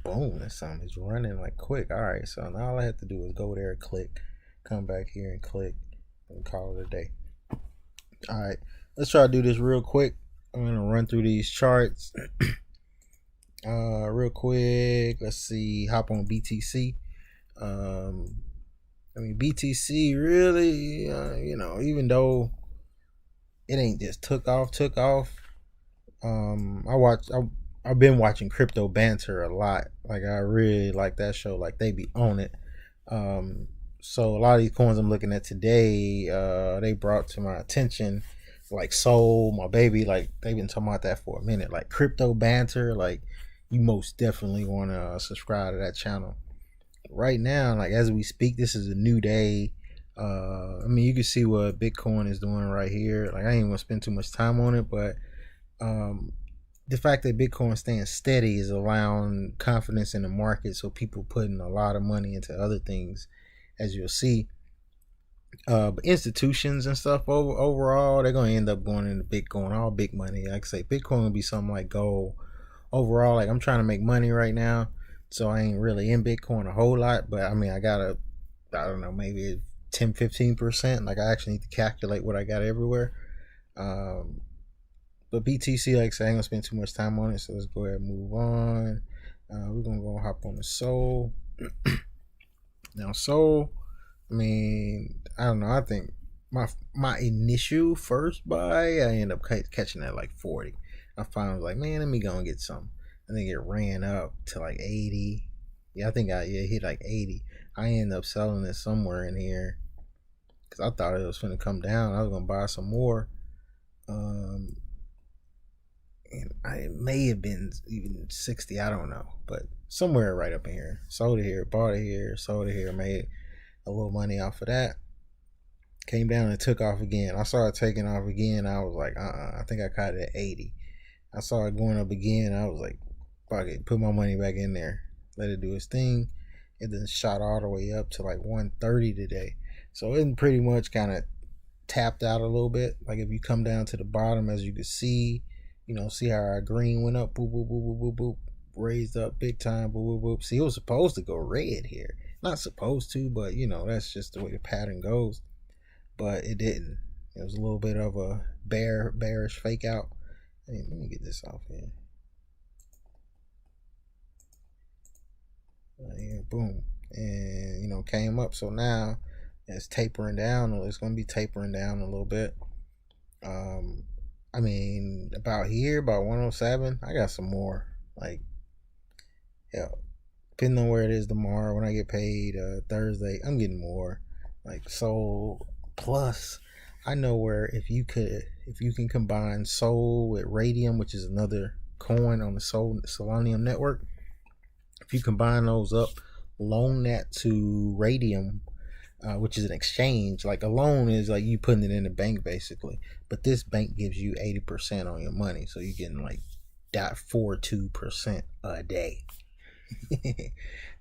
boom, that's something. It's running like quick. All right, so now all I have to do is go there, click, come back here and click, and call it a day. All right, let's try to do this real quick. I'm gonna run through these charts real quick. Let's see, hop on BTC. BTC really, even though it ain't just took off. I've been watching Crypto Banter a lot. Like, I really like that show. Like, they be on it. So a lot of these coins I'm looking at today, they brought to my attention, like Soul, my baby. Like, they've been talking about that for a minute. Like, Crypto Banter, like, you most definitely want to subscribe to that channel. Right now, like, as we speak, this is a new day. You can see what Bitcoin is doing right here. Like, I ain't gonna spend too much time on it, but the fact that Bitcoin is staying steady is allowing confidence in the market, so people putting a lot of money into other things, as you'll see. But institutions and stuff overall, they're gonna end up going into Bitcoin, all big money. Like I say, Bitcoin will be something like gold. Overall, like, I'm trying to make money right now, so I ain't really in Bitcoin a whole lot. But I got I don't know, maybe 10-15%. Like, I actually need to calculate what I got everywhere. But BTC, like I said, I ain't gonna spend too much time on it, so let's go ahead and move on. We're gonna go hop on the Soul. Now, Soul, I don't know. I think my initial first buy, I ended up catching at like 40. I finally was like, man, let me go and get some. I think it ran up to like 80. Yeah, I think it hit like 80. I ended up selling it somewhere in here because I thought it was going to come down. I was going to buy some more. And it may have been even 60. I don't know. But somewhere right up in here. Sold it here, bought it here, sold it here, made a little money off of that. Came down and took off again. I saw it taking off again. I was like, I think I caught it at 80. I saw it going up again. I was like, fuck it, put my money back in there, let it do its thing. It then shot all the way up to like 130 today. So it pretty much kind of tapped out a little bit. Like, if you come down to the bottom, as you can see, see how our green went up, boop, boop, boop, boop, boop, boop, raised up big time, boop, boop, boop. See, it was supposed to go red here. Not supposed to, but that's just the way the pattern goes. But it didn't. It was a little bit of a bearish fake out. Hey, let me get this off here. Boom. And came up. So now it's tapering down, or it's going to be tapering down a little bit. About here, about 107, I got some more. Like, depending on where it is tomorrow, when I get paid Thursday, I'm getting more. Like, Soul plus, I know where if you can combine Soul with Radium, which is another coin on the Solanium network, if you combine those up, loan that to Radium, which is an exchange. Like, a loan is like you putting it in the bank basically, but this bank gives you 80% on your money, so you're getting like 0.42% a day.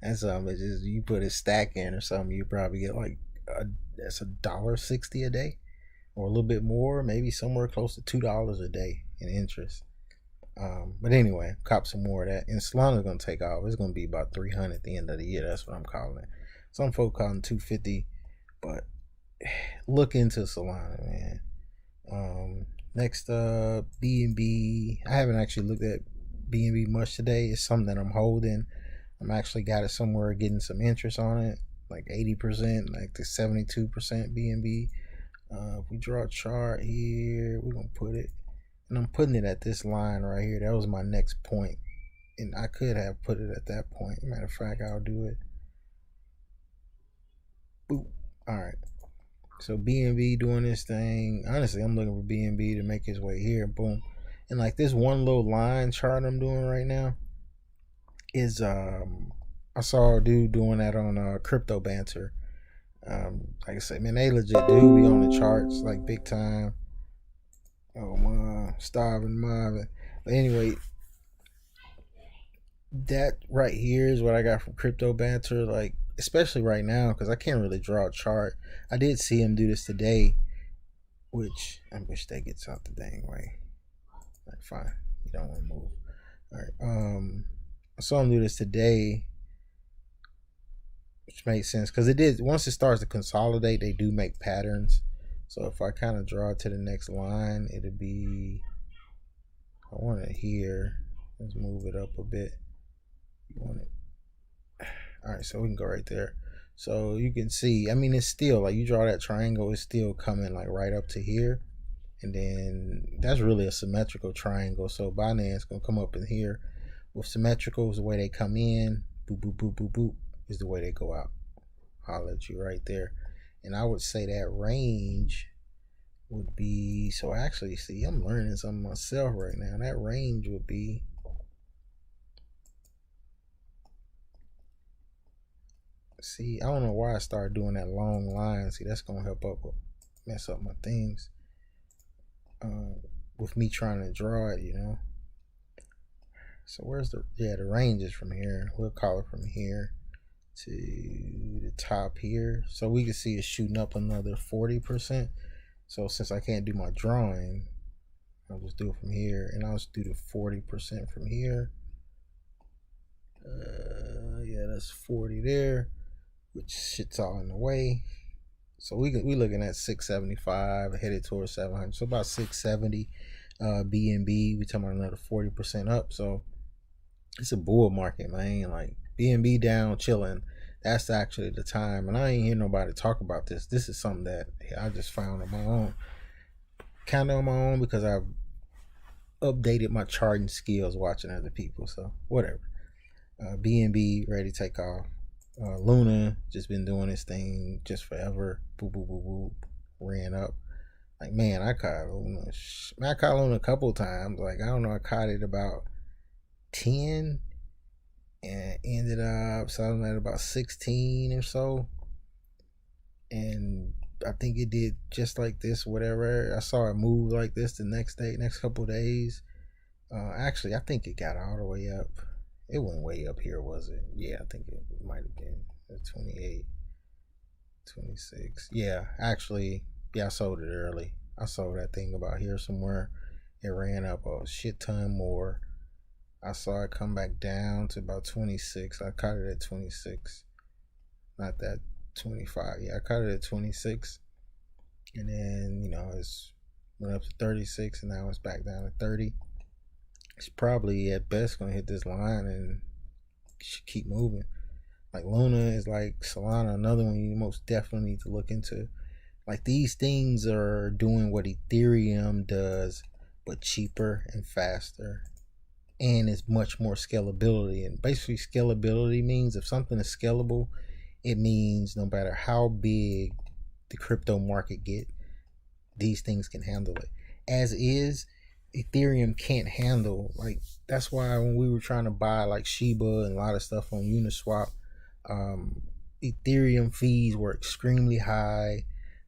That's something. It's just, you put a stack in or something, you probably get like that's $1.60 a day, or a little bit more, maybe somewhere close to $2 a day in interest. But anyway, cop some more of that. And Solana's gonna take off. It's gonna be about 300 at the end of the year. That's what I'm calling it. Some folk calling 250, but look into Solana, man. Next up, BNB. I haven't actually looked at BNB much today. It's something that I'm holding. I'm actually got it somewhere, getting some interest on it, like 80%, like the 72% BNB. If we draw a chart here, we're gonna put it, and I'm putting it at this line right here. That was my next point, and I could have put it at that point. Matter of fact, I'll do it. Boop. All right. So BNB doing this thing. Honestly, I'm looking for BNB to make his way here. Boom. And like this one little line chart I'm doing right now is I saw a dude doing that on Crypto Banter. Like I said, man, they legit do be on the charts like big time. Oh my, starving Marvin. But anyway, that right here is what I got from Crypto Banter. Like, especially right now, because I can't really draw a chart. I did see him do this today, which I wish they gets out the dang way. Like, fine, you don't want to move. All right. saw them do this today, which makes sense because it did. Once it starts to consolidate, they do make patterns. So if I kind of draw it to the next line, it'll be, I want it here. Let's move it up a bit. You want it. All right, so we can go right there. So you can see, I mean, it's still like you draw that triangle, it's still coming like right up to here. And then that's really a symmetrical triangle. So Binance gonna come up in here. With symmetrical is the way they come in. Boop, boop, boop, boop, boop is the way they go out. I'll let you right there. And I would say that range would be, so actually, see, I'm learning something myself right now. That range would be, see, I don't know why I started doing that long line. See, that's gonna help up with, mess up my things. With me trying to draw it, you know. So where's the, yeah, the range is from here. We'll call it from here to the top here. So we can see it's shooting up another 40%. So since I can't do my drawing, I'll just do it from here, and I'll just do the 40% from here. Yeah, that's 40 there, which shit's all in the way. So we looking at 675 headed towards 700. So about 670 BNB. We talking about another 40% up. So it's a bull market, man. Like BNB down, chilling. That's actually the time. And I ain't hear nobody talk about this. This is something that I just found on my own. Kind of on my own because I've updated my charting skills watching other people. So whatever. BNB ready to take off. Luna just been doing this thing just forever. Boop, boop, boop, boop. Ran up. Like, man, I caught Luna. I caught Luna a couple times. Like, I don't know, I caught it about 10 and ended up selling at about 16 or so. And I think it did just like this, whatever. I saw it move like this the next day, next couple days. Actually, I think it got all the way up. It went way up here, was it? Yeah, I think it might have been 28, 26. Yeah, actually, yeah, I sold it early. I sold that thing about here somewhere. It ran up a shit ton more. I saw it come back down to about 26. I caught it at 26. Not that 25. Yeah, I caught it at 26. And then, you know, it's went up to 36 and now it's back down to 30. It's probably at best gonna hit this line and should keep moving. Like Luna is like Solana, another one you most definitely need to look into. Like these things are doing what Ethereum does, but cheaper and faster. And it's much more scalability. And basically scalability means if something is scalable, it means no matter how big the crypto market get, these things can handle it. As is, Ethereum can't handle, like, that's why when we were trying to buy like Shiba and a lot of stuff on Uniswap, Ethereum fees were extremely high.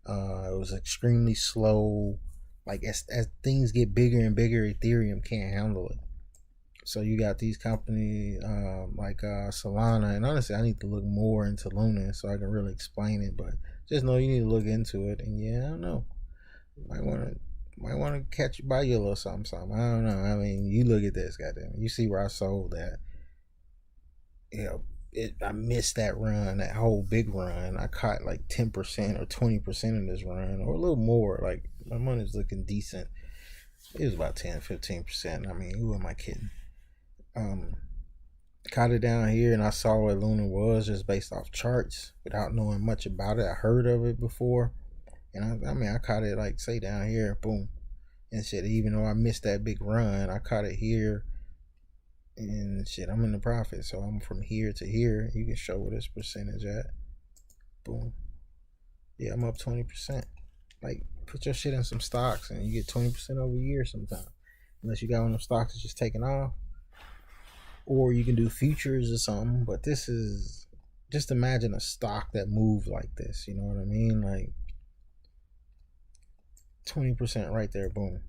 It was extremely slow. Like as things get bigger and bigger, Ethereum can't handle it. So you got these companies like Solana, and honestly, I need to look more into Luna so I can really explain it. But just know you need to look into it. And yeah, I don't know, might want to catch buy you a little something. I don't know. I mean, you look at this, goddamn. You see where I sold that. You know, I missed that run, that whole big run. I caught like 10% or 20% of this run, or a little more. Like my money's looking decent. It was about 10-15%. I mean, who am I kidding? Caught it down here, and I saw what Luna was just based off charts without knowing much about it. I heard of it before, and I mean, I caught it like say down here, boom, and shit. Even though I missed that big run, I caught it here, and shit, I'm in the profit. So I'm from here to here. You can show where this percentage at. Boom. Yeah, I'm up 20%. Like, put your shit in some stocks, and you get 20% over a year sometime. Unless you got one of them stocks that's just taking off. Or you can do futures or something. But this is, just imagine a stock that moves like this. You know what I mean? Like 20% right there. Boom.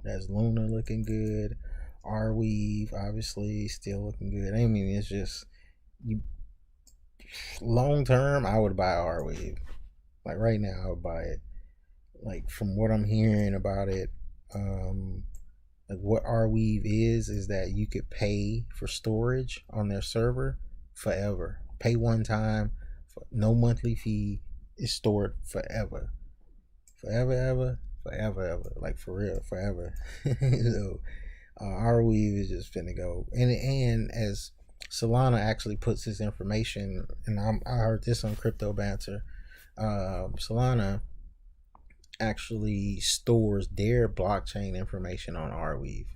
That's Luna looking good. Arweave obviously still looking good. I mean, it's just, you long term, I would buy Arweave. Like right now, I would buy it. Like from what I'm hearing about it, Like what Arweave is that you could pay for storage on their server forever. Pay one time, for no monthly fee. It's stored forever, forever, like for real, forever. So Arweave is just finna go, and as Solana actually puts this information, and I heard this on Crypto Banter. Solana actually stores their blockchain information on Arweave.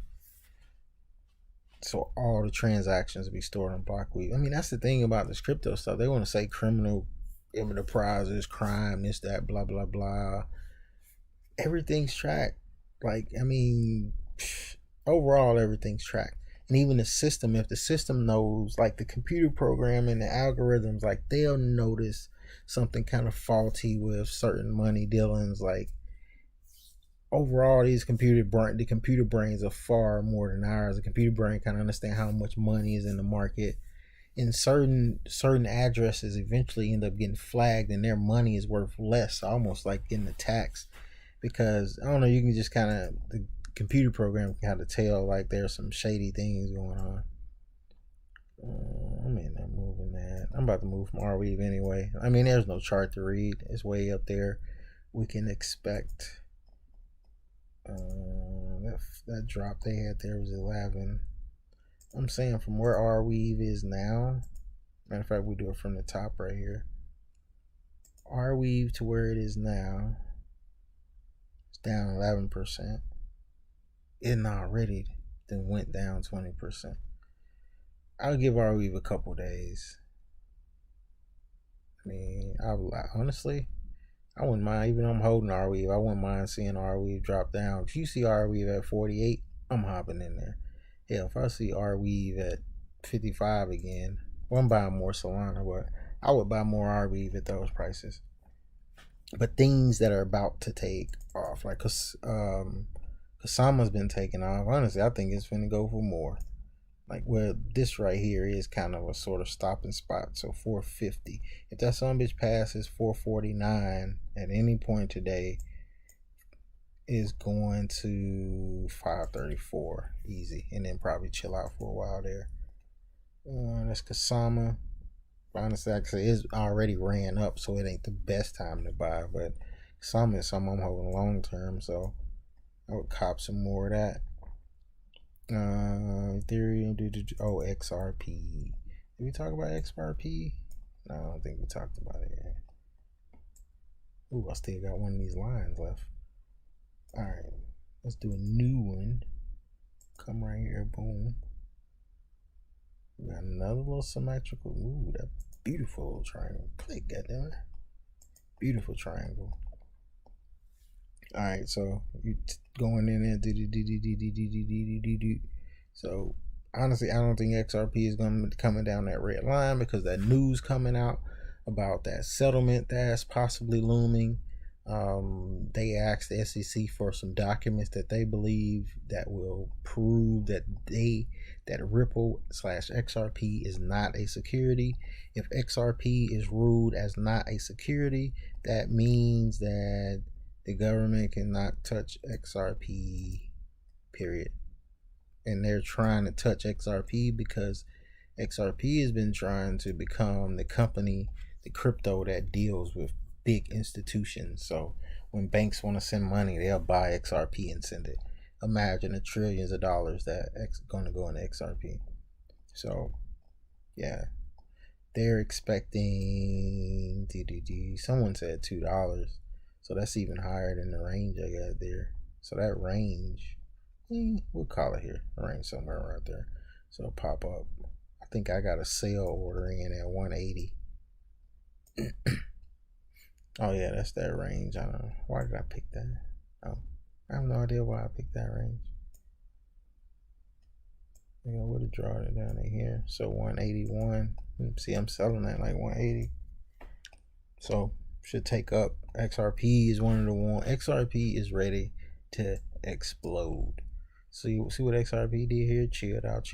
So all the transactions will be stored on Blockweave. I mean, that's the thing about this crypto stuff. They want to say criminal enterprises, crime, this, that, blah, blah, blah. Everything's tracked. Like, I mean, overall, everything's tracked. And even the system, if the system knows, like the computer programming, the algorithms, like they'll notice something kind of faulty with certain money dealings. Like overall, the computer brains are far more than ours. The computer brain kind of understand how much money is in the market. And certain addresses eventually end up getting flagged, and their money is worth less, almost like getting a tax. Because I don't know, you can just kind of, the computer program can kind of tell like there's some shady things going on. I'm not moving that. I'm about to move from Arweave anyway. I mean, there's no chart to read. It's way up there. We can expect that drop they had there was 11. I'm saying from where Arweave is now. Matter of fact, we do it from the top right here. Arweave to where it is now. It's down 11%. It already then went down 20%. I'll give Arweave a couple days. I mean, honestly, I wouldn't mind, even though I'm holding Arweave, I wouldn't mind seeing Arweave drop down. If you see Arweave at 48, I'm hopping in there. Hell, if I see Arweave at 55 again, well, I'm buying more Solana, but I would buy more Arweave at those prices. But things that are about to take off, like Kasama's been taking off. Honestly, I think it's finna go for more. Like, well, this right here is kind of a sort of stopping spot. So 450. If that son bitch passes 449 at any point today, is going to 534 easy, and then probably chill out for a while there. That's Kasama. Honestly, actually, it's already ran up, so it ain't the best time to buy. But Kasama is something I'm holding long term, so I would cop some more of that. Ethereum, XRP. Did we talk about XRP? No, I don't think we talked about it yet. Ooh, I still got one of these lines left. Alright, let's do a new one. Come right here, boom. We got another little symmetrical. Ooh, that beautiful little triangle. Click, goddammit. Beautiful triangle. Alright, so you going in there. So honestly, I don't think XRP is going to be coming down that red line because that news coming out about that settlement that's possibly looming. They asked the SEC for some documents that they believe that will prove that Ripple/XRP is not a security. If XRP is ruled as not a security, that means that the government cannot touch XRP, period. And they're trying to touch XRP because XRP has been trying to become the company, the crypto that deals with big institutions. So when banks want to send money, they'll buy XRP and send it. Imagine the trillions of dollars that's going to go into XRP. So yeah, they're expecting someone said $2, so that's even higher than the range I got there. So that range, we'll call it here, a range somewhere right there. So it'll pop up. I think I got a sale order in at 180. Oh yeah, that's that range. I don't know. Why did I pick that? Oh, I have no idea why I picked that range. I would have drawn it down in here. So 181. See, I'm selling at like 180. So should take up. XRP is one of the one. XRP is ready to explode. So you see what XRP did here? Chilled out.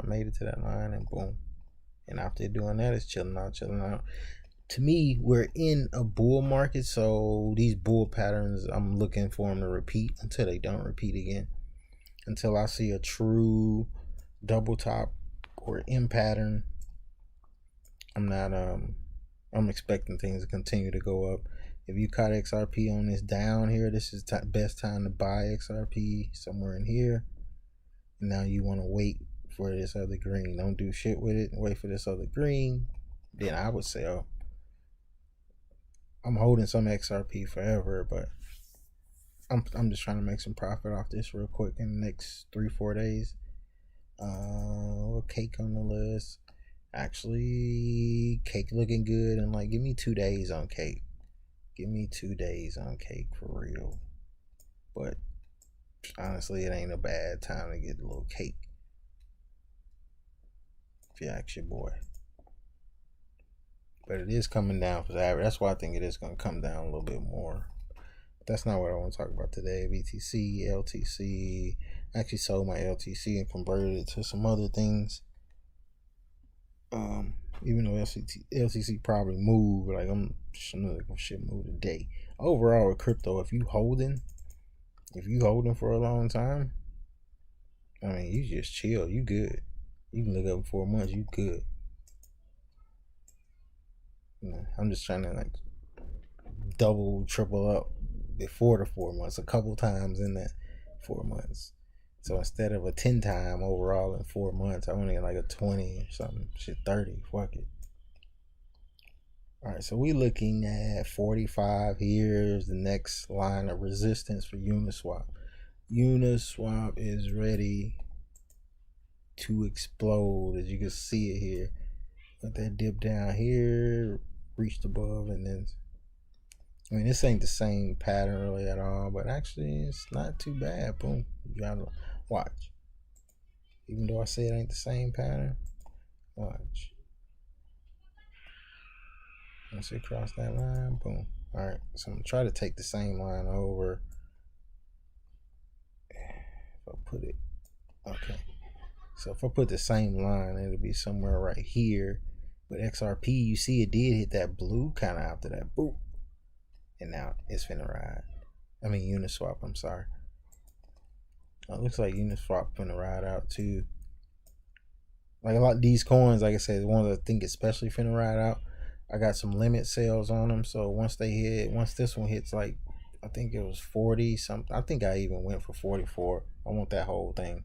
Made it to that line and boom. And after doing that, it's chilling out. To me, we're in a bull market, so these bull patterns, I'm looking for them to repeat until they don't repeat again. until I see a true double top or M pattern. I'm expecting things to continue to go up. If you caught XRP on this down here, this is the best time to buy XRP somewhere in here. Now you want to wait for this other green. Don't do shit with it. Wait for this other green. Then I would say, oh, I'm holding some XRP forever, but I'm just trying to make some profit off this real quick in the next 3-4 days. Cake on the list. Actually, cake looking good, and like, give me 2 days on cake. Give me 2 days on cake for real. But honestly, it ain't a bad time to get a little cake, if you ask your boy. But it is coming down for the average. That's why I think it is going to come down a little bit more. But that's not what I want to talk about today. BTC, LTC. I actually sold my LTC and converted it to some other things. Even though LTC probably moved, like I'm like shit move today. Overall with crypto, if you holding for a long time, I mean, you just chill, you good. You can look up in 4 months, you good. I'm just trying to like double, triple up before the 4 months, a couple times in that 4 months. So instead of a 10 time overall in 4 months, I only get like a 20 or something. Shit, 30. Fuck it. Alright, so we looking at 45. Here's the next line of resistance for Uniswap. Uniswap is ready to explode, as you can see it here. Let that dip down here, reached above, and then, I mean, this ain't the same pattern really at all, but actually it's not too bad. Boom. You gotta watch. Even though I say it ain't the same pattern, watch. Once it cross that line, boom. Alright, so I'm gonna try to take the same line over. If I put it, okay. So if I put the same line, it'll be somewhere right here. But XRP, you see it did hit that blue kind of after that, boom. And now it's finna ride. I mean Uniswap, I'm sorry. It looks like Uniswap finna ride out too. Like a lot of these coins, like I said, the ones I think especially finna ride out. I got some limit sales on them, so once this one hits, like, I think it was 40 something. I think I even went for 44. I want that whole thing.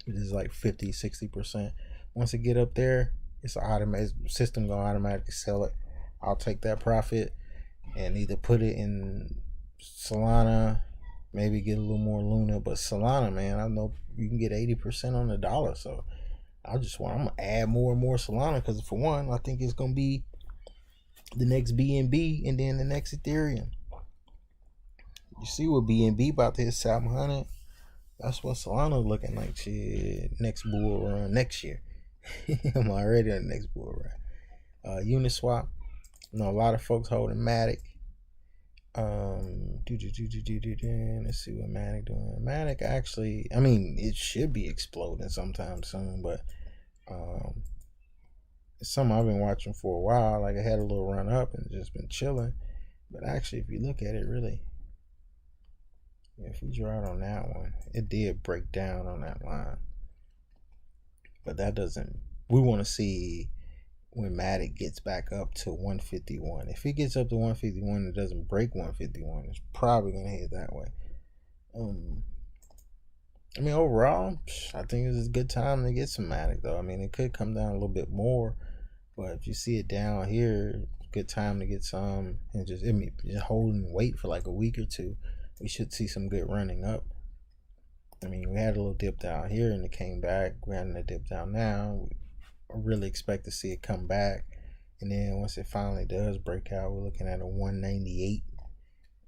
It is like 50-60%. Once it get up there, it's an automatic system gonna automatically sell it. I'll take that profit and either put it in Solana, maybe get a little more Luna. But Solana, man, I know you can get 80% on the dollar, so I'm gonna add more and more Solana, because for one, I think it's gonna be the next BNB and then the next Ethereum. You see what BNB about to hit 700. That's what Solana looking like. Shit, next bull run next year. I'm already on the next bull run. Uniswap. I know a lot of folks holding Matic. Let's see what Matic doing. Matic actually, I mean, it should be exploding sometime soon, but it's something I've been watching for a while. Like, I had a little run up and just been chilling. But actually, if you look at it, really, if we draw it on that one, it did break down on that line. But that doesn't, we want to see when Matic gets back up to 151. If it gets up to 151 and it doesn't break 151, it's probably going to hit that way. I mean, overall, I think it's a good time to get some Matic, though. I mean, it could come down a little bit more, but if you see it down here, good time to get some and just hold and wait for like a week or two. We should see some good running up. I mean, we had a little dip down here and it came back. We're having a dip down now. I really expect to see it come back. And then once it finally does break out, we're looking at a 198,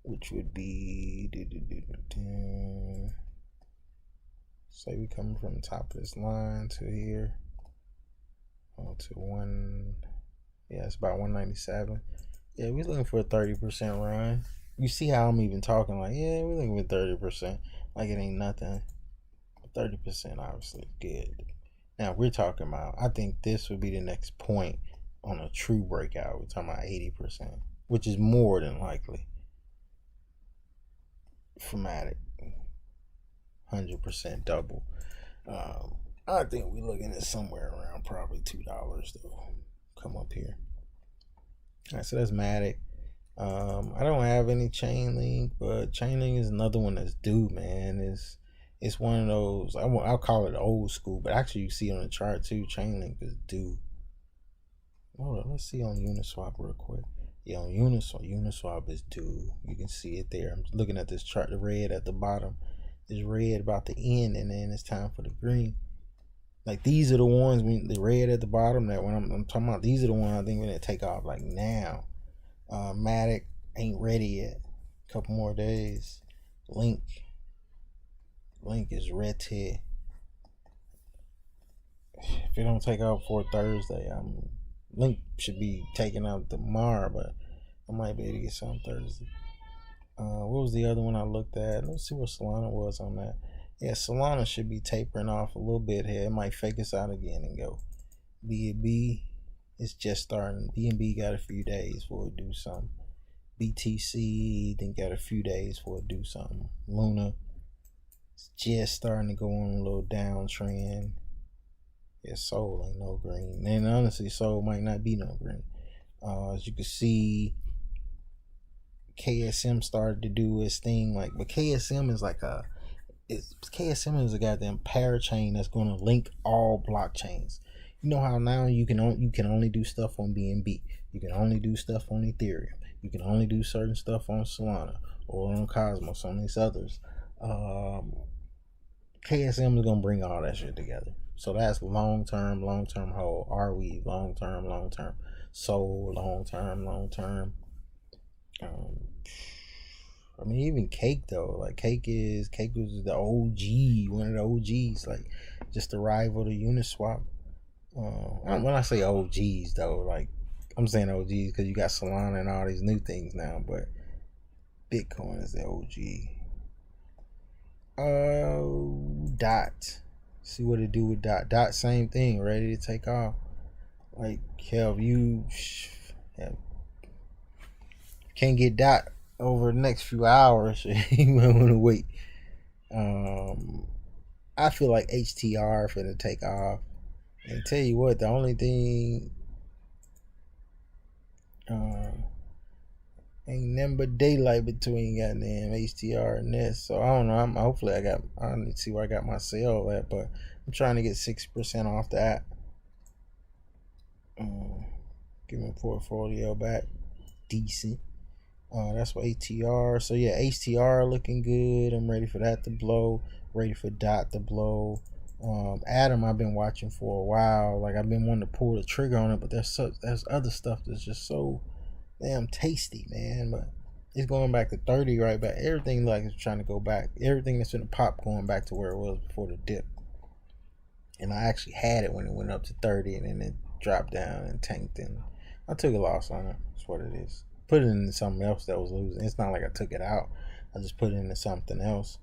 which would be, say we coming from the top of this line to here. It's about 197. Yeah, we're looking for a 30% run. You see how I'm even talking like, yeah, we're looking for 30%. Like it ain't nothing. 30% obviously is good. Now we're talking about, I think this would be the next point on a true breakout. We're talking about 80%, which is more than likely for Matic. 100% double. I think we're looking at somewhere around probably $2 though. Come up here. All right, so that's Matic. I don't have any Chainlink, but Chainlink is another one that's due, man. It's one of those, I'll call it old school, but actually you see on the chart too, Chainlink is due. Hold on, let's see on Uniswap real quick. Yeah, on Uniswap is due. You can see it there. I'm looking at this chart, the red at the bottom. This red about to end, and then it's time for the green. Like these are the ones, the red at the bottom, that when I'm talking about, these are the ones I think we're gonna take off like now. Matic ain't ready yet. Couple more days. Link is ready. If it don't take off for Thursday, Link should be taken out tomorrow, but I might be able to get some Thursday. What was the other one I looked at? Let's see what Solana was on that. Yeah, Solana should be tapering off a little bit here. It might fake us out again and go. BNB is just starting. BNB got a few days for it to do something. BTC then got a few days for it to do something. Luna is just starting to go on a little downtrend. Yeah, Sol ain't no green. And honestly, Sol might not be no green. As you can see, KSM started to do its thing. But KSM is KSM is a goddamn parachain that's going to link all blockchains. You know how now you can only do stuff on BNB. You can only do stuff on Ethereum. You can only do certain stuff on Solana or on Cosmos, on these others. KSM is going to bring all that shit together. So that's long-term hold. Arweave, long-term. Sol, long-term. I mean, even Cake though, Cake was the OG, one of the OGs, just the rival to Uniswap. When I say OGs though, I'm saying OGs because you got Solana and all these new things now, but Bitcoin is the OG. Dot. See what it do with Dot. Dot, same thing, ready to take off. Hell, you can't get Dot over the next few hours. You might want to wait. I feel like HTR finna take off. And tell you what, the only thing ain't nothing but daylight between goddamn HTR and this. So I don't know. Hopefully I need to see where I got my sale at, but I'm trying to get 60% off that. Give my portfolio back decent. That's what ATR. So yeah, HTR looking good. I'm ready for that to blow. Ready for Dot to blow. Atom I've been watching for a while. I've been wanting to pull the trigger on it, but there's other stuff that's just so damn tasty, man. But it's going back to 30 right back. Everything is trying to go back. Everything that's in the pop going back to where it was before the dip. And I actually had it when it went up to 30 and then it dropped down and tanked, and I took a loss on it. That's what it is. Put it into something else that was losing. It's not like I took it out. I just put it into something else.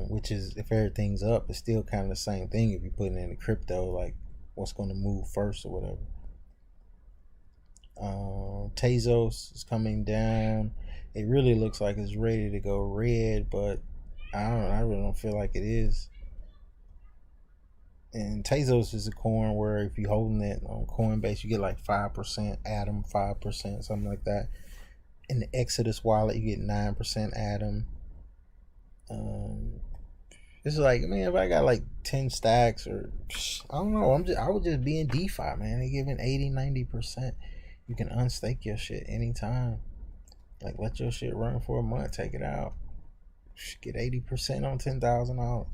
Which is, if everything's up, it's still kind of the same thing if you put it into crypto, what's going to move first or whatever. Tezos is coming down. It really looks like it's ready to go red, but I really don't feel like it is. And Tezos is a coin where if you're holding it on Coinbase, you get 5% Atom, 5%, something like that. In the Exodus wallet, you get 9% Atom. It's man, if I got 10 stacks, or I don't know, I would just be in DeFi, man. They're giving 80-90%. You can unstake your shit anytime. Let your shit run for a month, take it out, get 80% on $10,000.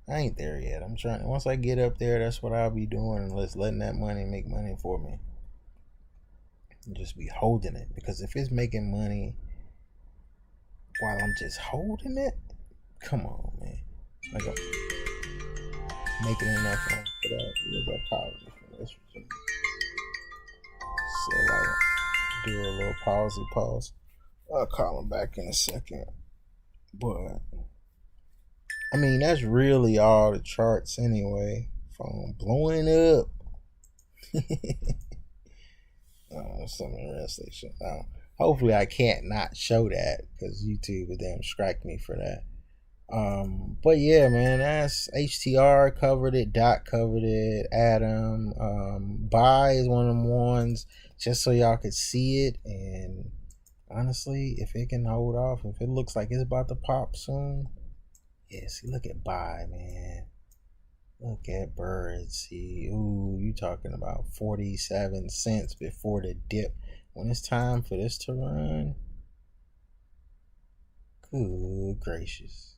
I ain't there yet. I'm trying. Once I get up there, that's what I'll be doing, and letting that money make money for me. And just be holding it, because if it's making money while I'm just holding it, come on, man. Making enough for that. Where's apology for this? So do a little pause. I'll call him back in a second. But I mean, that's really all the charts anyway. Phone blowing up. Some of the rest of shit. Hopefully I can't not show that, because YouTube would damn strike me for that. But yeah, man, that's HTR covered it, Dot covered it, Adam. Buy is one of them ones just so y'all could see it. And honestly, if it can hold off, if it looks like it's about to pop soon, yeah, see, look at Buy, man. Look at birds. See, ooh, you talking about 47 cents before the dip. When it's time for this to run, good gracious.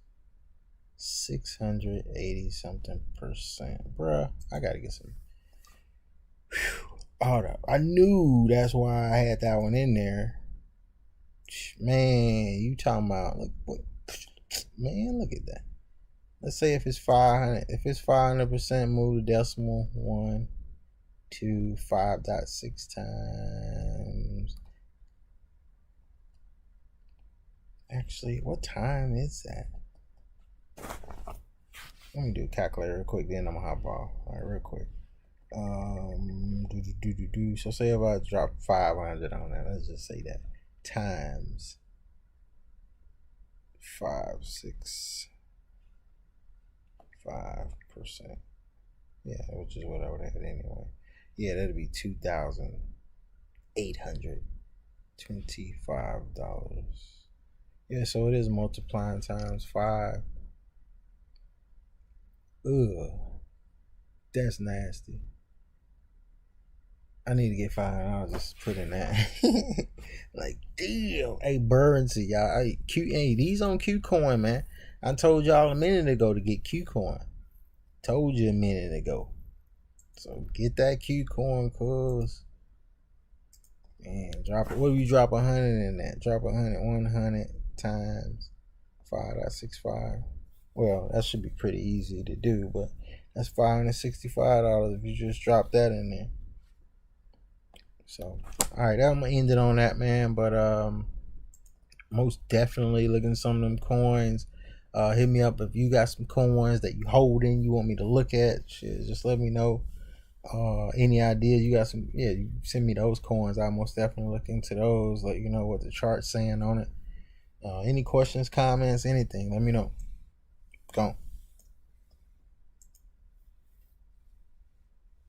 680 something percent. Bruh, I gotta get some. Hold up. I knew that's why I had that one in there. Man, you talking about, look, man, look at that. Let's say if it's 500, if it's 500%, move the decimal 1, 2, 5.6 times. Actually, what time is that? Let me do a calculator real quick, then I'm gonna hop off. All right, real quick. So say if I drop 500 on that, let's just say that times 5.65%. Yeah, which is what I would have anyway. Yeah, that'd be $2,825. Yeah, so it is multiplying times 5. Ugh, that's nasty. I need to get $5. Just put in that. Like, damn. Hey, Burnsy, y'all. Hey, these on KuCoin, man. I told y'all a minute ago to get KuCoin. Told you a minute ago. So get that KuCoin, cuz. Man, drop it. What do you drop 100 in that? Drop 100 times 5.65. Well, that should be pretty easy to do, but that's $565 if you just drop that in there. So, all right, I'm gonna end it on that, man. But most definitely looking at some of them coins. Hit me up if you got some coins that you holding, you want me to look at. Shit, just let me know. Any ideas you got some? Yeah, you send me those coins. I'll most definitely look into those. Let you know what the chart's saying on it. Any questions, comments, anything? Let me know. Go on.